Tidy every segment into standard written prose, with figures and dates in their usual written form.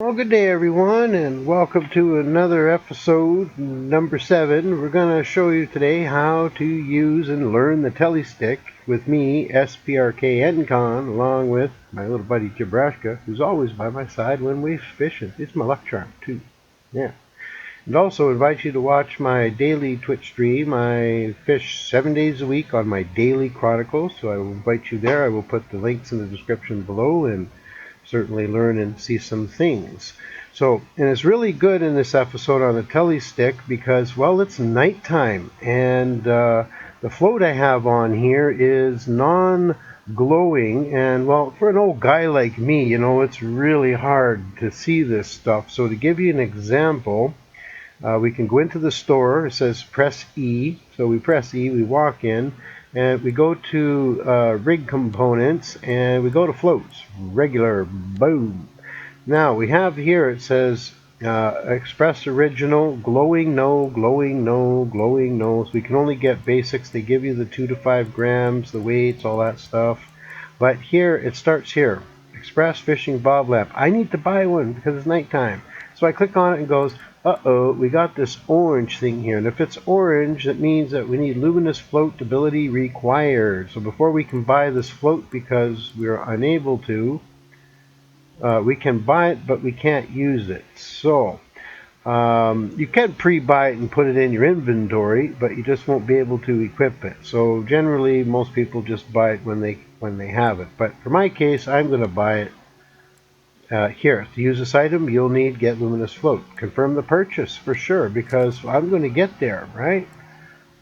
Well, good day, everyone, and welcome to another episode, number 7. We're going to show you today how to use and learn the telestick with me, SPRK Engconn, along with my little buddy Jabrashka, who's always by my side when we're fishing. It's my luck charm, too. Yeah. And also invite you to watch my daily Twitch stream. I fish 7 days a week on my daily chronicles, so I will invite you there. I will put the links in the description below, and certainly learn and see some things. So, and it's really good in this episode on the telestick because, well, it's nighttime, and the float I have on here is non-glowing, and well, for an old guy like me, you know, it's really hard to see this stuff. So to give you an example, we can go into the store. It says press E, so we press E, we walk in, and we go to rig components, and we go to floats, regular, boom. Now we have here, it says express original, glowing no, glowing no, glowing no. So we can only get basics. They give you the 2 to 5 grams, the weights, all that stuff. But here, it starts here, express fishing bob lamp. I need to buy one because it's nighttime. So I click on it and goes, uh-oh, we got this orange thing here. And if it's orange, that means that we need luminous float ability required. So before we can buy this float, because we're unable to, we can buy it, but we can't use it. So you can pre-buy it and put it in your inventory, but you just won't be able to equip it. So generally, most people just buy it when they have it. But for my case, I'm going to buy it. Here, to use this item, you'll need get luminous float. Confirm the purchase for sure, because I'm going to get there, right?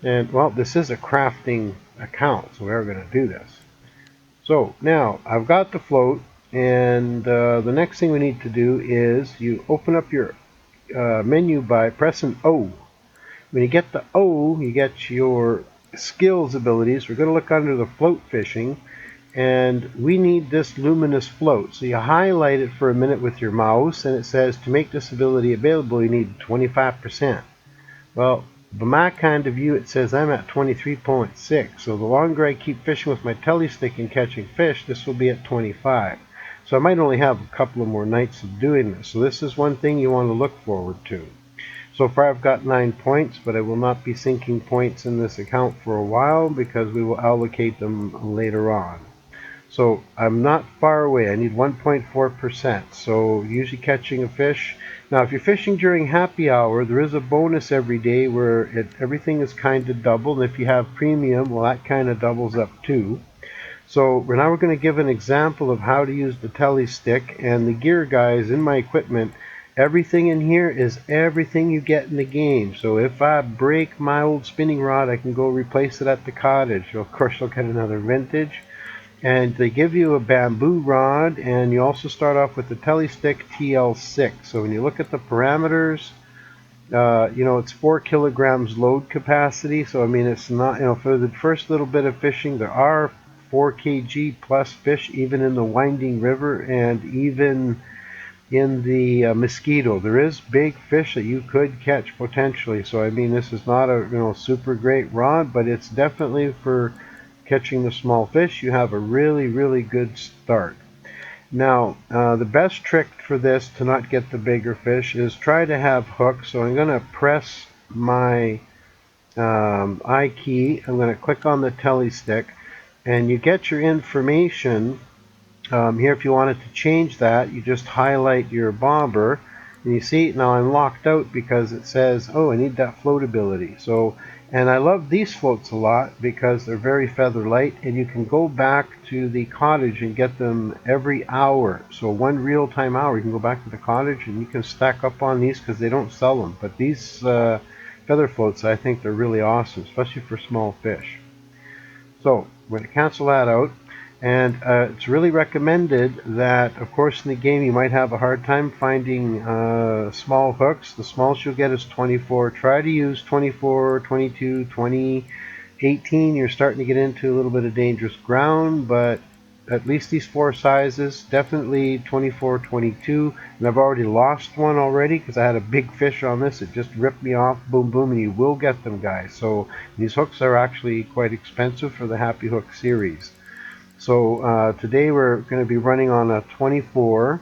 And, well, this is a crafting account, so we're going to do this. So, now, I've got the float, and the next thing we need to do is you open up your menu by pressing O. When you get the O, you get your skills abilities. We're going to look under the float fishing, and we need this luminous float. So you highlight it for a minute with your mouse, and it says to make this ability available, you need 25%. Well, by my kind of view, it says I'm at 23.6. So the longer I keep fishing with my telestick and catching fish, this will be at 25. So I might only have a couple of more nights of doing this. So this is one thing you want to look forward to. So far I've got 9 points, but I will not be sinking points in this account for a while because we will allocate them later on. So I'm not far away. I need 1.4%. So usually catching a fish. Now if you're fishing during happy hour, there is a bonus every day where everything is kind of doubled. And if you have premium, well, that kind of doubles up too. So now we're going to give an example of how to use the telestick and the gear, guys, in my equipment. Everything in here is everything you get in the game. So if I break my old spinning rod, I can go replace it at the cottage. So of course I'll get another vintage. And they give you a bamboo rod, and you also start off with the telestick TL6. So when you look at the parameters, you know, it's 4 kilograms load capacity. So I mean, it's not, you know, for the first little bit of fishing, there are 4 kg plus fish, even in the winding river and even in the Mosquito. There is big fish that you could catch potentially. So I mean, this is not a, you know, super great rod, but it's definitely for catching the small fish. You have a really, really good start. Now, the best trick for this to not get the bigger fish is try to have hooks. So I'm going to press my I key. I'm going to click on the telestick, and you get your information. Here, if you wanted to change that, you just highlight your bobber, and you see now I'm locked out because it says, oh, I need that float ability. So, and I love these floats a lot because they're very feather light, and you can go back to the cottage and get them every hour. So one real-time hour, you can go back to the cottage and you can stack up on these because they don't sell them. But these feather floats, I think they're really awesome, especially for small fish. So we're going to cancel that out. And it's really recommended that, of course, in the game you might have a hard time finding small hooks. The smallest you'll get is 24. Try to use 24, 22, 20, 18. You're starting to get into a little bit of dangerous ground, but at least these 4 sizes, definitely 24, 22. And I've already lost one already because I had a big fish on this. It just ripped me off, boom, boom, and you will get them, guys. So these hooks are actually quite expensive for the Happy Hook series. So today we're going to be running on a 24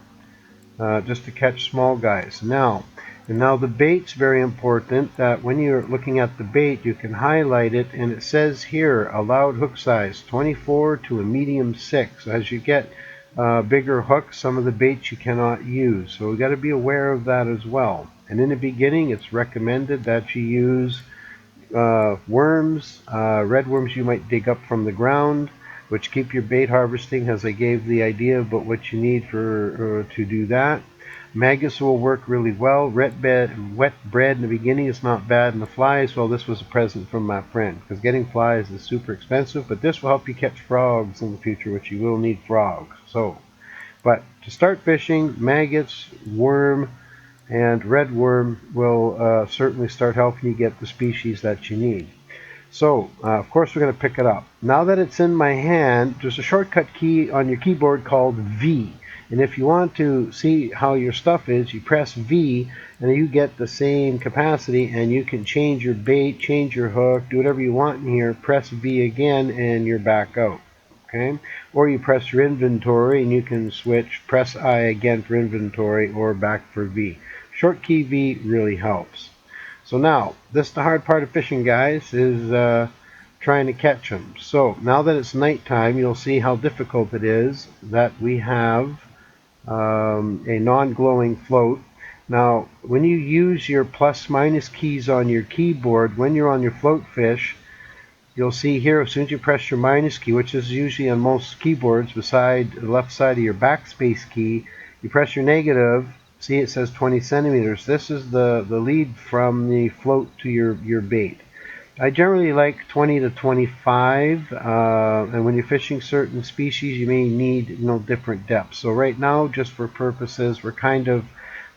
just to catch small guys. Now the bait's very important. That when you're looking at the bait, you can highlight it, and it says here allowed hook size 24 to a medium 6. As you get bigger hooks, some of the baits you cannot use, so we got to be aware of that as well. And in the beginning, it's recommended that you use worms, red worms you might dig up from the ground, which keep your bait harvesting, as I gave the idea about what you need for to do that. Maggots will work really well. Wet bread in the beginning is not bad, and the flies, well, this was a present from my friend, because getting flies is super expensive, but this will help you catch frogs in the future, which you will need frogs. So, but to start fishing, maggots, worm, and red worm will certainly start helping you get the species that you need. So, of course, we're going to pick it up. Now that it's in my hand, there's a shortcut key on your keyboard called V. And if you want to see how your stuff is, you press V, and you get the same capacity, and you can change your bait, change your hook, do whatever you want in here. Press V again, and you're back out. Okay? Or you press your inventory, and you can switch, press I again for inventory, or back for V. Short key V really helps. So now, this is the hard part of fishing, guys, is trying to catch them. So now that it's nighttime, you'll see how difficult it is that we have a non-glowing float. Now, when you use your plus minus keys on your keyboard, when you're on your float fish, you'll see here, as soon as you press your minus key, which is usually on most keyboards beside the left side of your backspace key, you press your negative. See, it says 20 centimeters. This is the lead from the float to your bait. I generally like 20 to 25, and when you're fishing certain species, you may need different depths. So right now, just for purposes, we're kind of,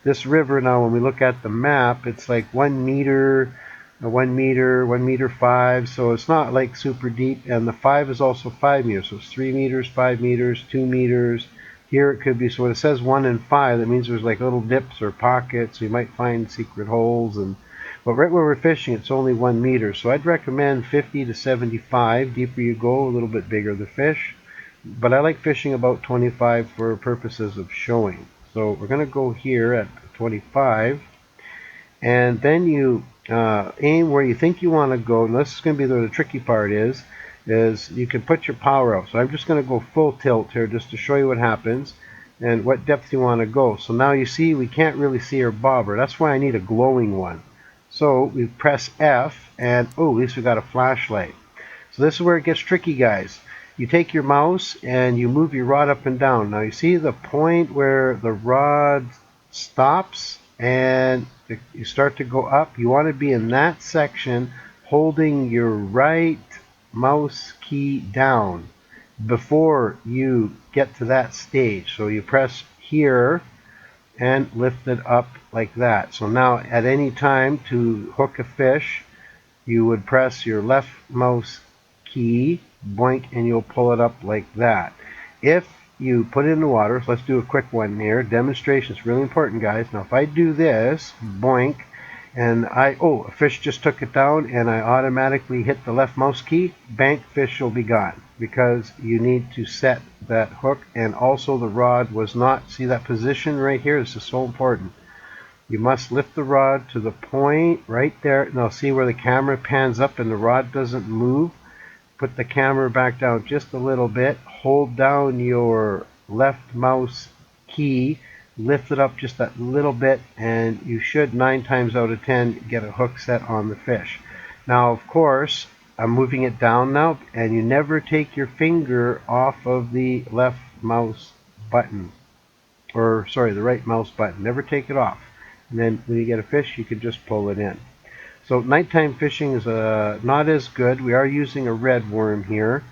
this river now, when we look at the map, it's like 1 meter, 1 meter, 1 meter 5, so it's not like super deep, and the 5 is also 5 meters, so it's 3 meters, 5 meters, 2 meters. Here it could be, so when it says 1 and 5, that means there's like little dips or pockets. You might find secret holes, but right where we're fishing, it's only 1 meter. So I'd recommend 50 to 75. Deeper you go, a little bit bigger the fish. But I like fishing about 25 for purposes of showing. So we're going to go here at 25, and then you aim where you think you want to go. And this is going to be where the tricky part is you can put your power out. So I'm just going to go full tilt here just to show you what happens and what depth you want to go. So now you see we can't really see our bobber. That's why I need a glowing one. So we press F, and oh, at least we got a flashlight. So this is where it gets tricky, guys. You take your mouse and you move your rod up and down. Now you see the point where the rod stops and you start to go up. You want to be in that section holding your right mouse key down before you get to that stage. So you press here and lift it up like that. So now at any time to hook a fish, you would press your left mouse key, boink, and you'll pull it up like that. If you put it in the water, so let's do a quick one here. Demonstration is really important, guys. Now if I do this, boink, and a fish just took it down, and I automatically hit the left mouse key, bank, fish will be gone, because you need to set that hook, and also the rod was not, see that position right here, this is so important. You must lift the rod to the point right there. Now see where the camera pans up and the rod doesn't move? Put the camera back down just a little bit, hold down your left mouse key, lift it up just that little bit, and you should 9 times out of 10 get a hook set on the fish. Now of course I'm moving it down now, and you never take your finger off of the left mouse button, or sorry, the right mouse button. Never take it off. And then when you get a fish, you can just pull it in. So nighttime fishing is not as good. We are using a red worm here.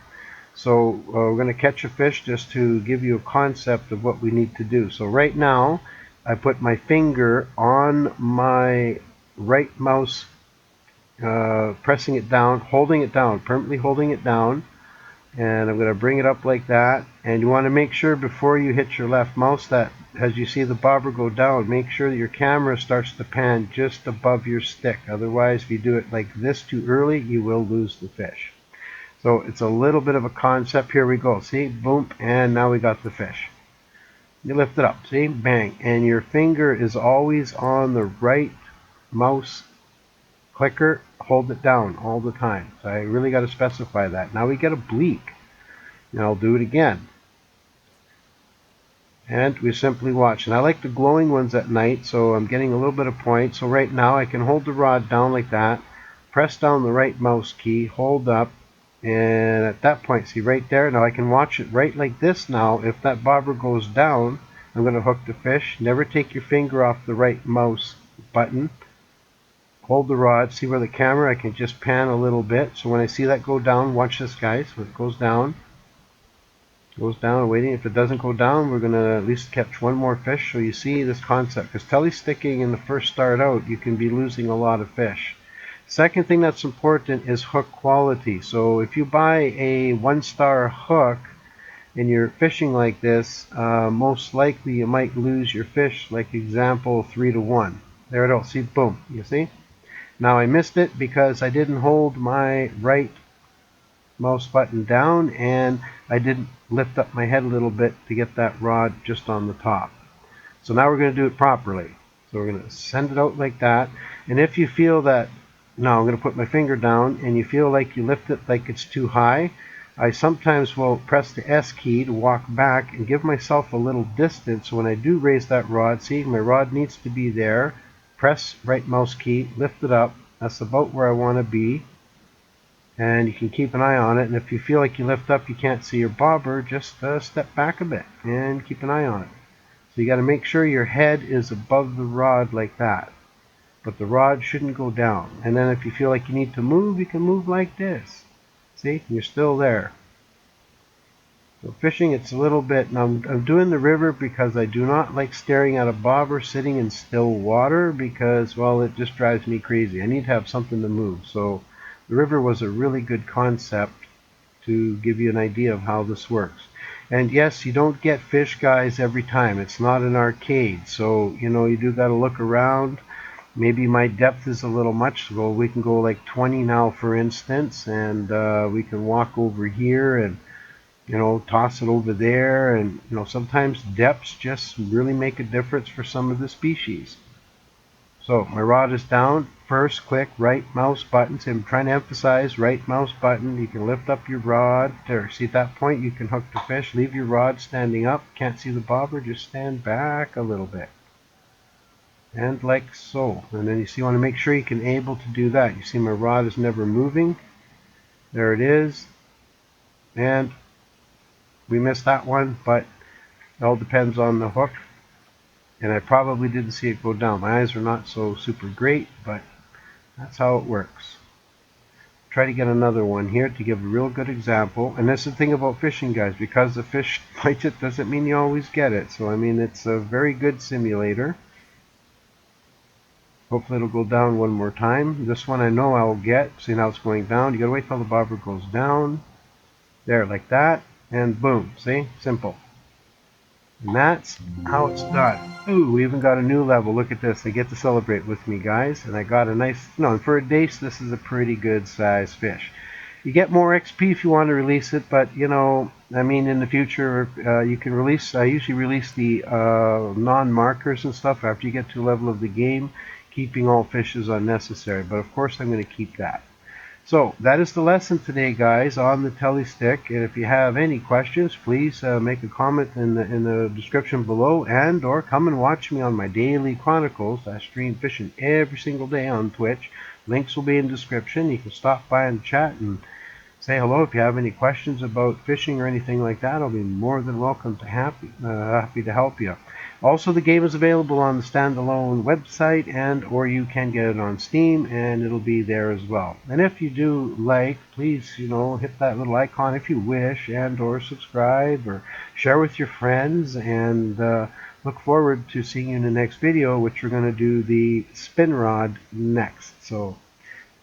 So we're going to catch a fish just to give you a concept of what we need to do. So right now, I put my finger on my right mouse, pressing it down, holding it down, permanently holding it down. And I'm going to bring it up like that. And you want to make sure before you hit your left mouse that as you see the bobber go down, make sure that your camera starts to pan just above your stick. Otherwise, if you do it like this too early, you will lose the fish. So it's a little bit of a concept. Here we go. See, boom, and now we got the fish. You lift it up, see? Bang. And your finger is always on the right mouse clicker. Hold it down all the time. So I really got to specify that. Now we get a bleak. Now I'll do it again. And we simply watch. And I like the glowing ones at night, so I'm getting a little bit of point. So right now I can hold the rod down like that, press down the right mouse key, hold up, and at that point, see right there, now I can watch it right like this now. If that bobber goes down, I'm going to hook the fish. Never take your finger off the right mouse button. Hold the rod, see where the camera, I can just pan a little bit. So when I see that go down, watch this guys, when it goes down, waiting. If it doesn't go down, we're going to at least catch one more fish. So you see this concept, because telesticking in the first start out, you can be losing a lot of fish. Second thing that's important is hook quality. So if you buy a 1-star hook and you're fishing like this, most likely you might lose your fish, like example 3 to 1. There it is, see, boom, you see? Now I missed it because I didn't hold my right mouse button down and I didn't lift up my head a little bit to get that rod just on the top. So now we're going to do it properly. So we're going to send it out like that. And if you feel that, now I'm going to put my finger down, and you feel like you lift it like it's too high, I sometimes will press the S key to walk back and give myself a little distance. So when I do raise that rod, see, my rod needs to be there. Press right mouse key, lift it up. That's about where I want to be. And you can keep an eye on it. And if you feel like you lift up, you can't see your bobber, just step back a bit and keep an eye on it. So you got to make sure your head is above the rod like that. But the rod shouldn't go down. And then if you feel like you need to move, you can move like this. See, you're still there. So fishing, it's a little bit, now I'm doing the river because I do not like staring at a bobber sitting in still water because, well, it just drives me crazy. I need to have something to move. So the river was a really good concept to give you an idea of how this works. And yes, you don't get fish, guys, every time. It's not an arcade. So, you know, you do got to look around. Maybe my depth is a little much, so we can go like 20 now, for instance, and we can walk over here and, you know, toss it over there. And, you know, sometimes depths just really make a difference for some of the species. So my rod is down. First, click right mouse button. So I'm trying to emphasize right mouse button. You can lift up your rod. There, see at that point you can hook the fish. Leave your rod standing up. Can't see the bobber, just stand back a little bit. And like so. And then you see, you want to make sure you can able to do that. You see my rod is never moving. There it is. And we missed that one, but it all depends on the hook. And I probably didn't see it go down. My eyes are not so super great, but that's how it works. Try to get another one here to give a real good example. And that's the thing about fishing, guys. Because the fish bites it doesn't mean you always get it. So I mean, it's a very good simulator. Hopefully it'll go down one more time. This one I know I'll get. See, now it's going down. You gotta wait till the bobber goes down. There, like that. And boom. See? Simple. And that's how it's done. Ooh, we even got a new level. Look at this. They get to celebrate with me, guys. And I got a nice, and for a dace, this is a pretty good size fish. You get more XP if you want to release it, but, you know, I mean, in the future, you can release, I usually release the non-markers and stuff after you get to a level of the game. Keeping all fish is unnecessary, but of course I'm going to keep that. So that is the lesson today, guys, on the telestick. And if you have any questions, please make a comment in the description below, and or come and watch me on my daily chronicles. I stream fishing every single day on Twitch. Links will be in the description. You can stop by and chat and say hello. If you have any questions about fishing or anything like that, I'll be more than welcome to happy to help you. Also, the game is available on the standalone website, and or you can get it on Steam, and it'll be there as well. And if you do like, please, you know, hit that little icon if you wish, and or subscribe or share with your friends. And look forward to seeing you in the next video, which we're going to do the spin rod next. So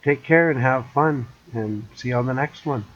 take care and have fun, and see you on the next one.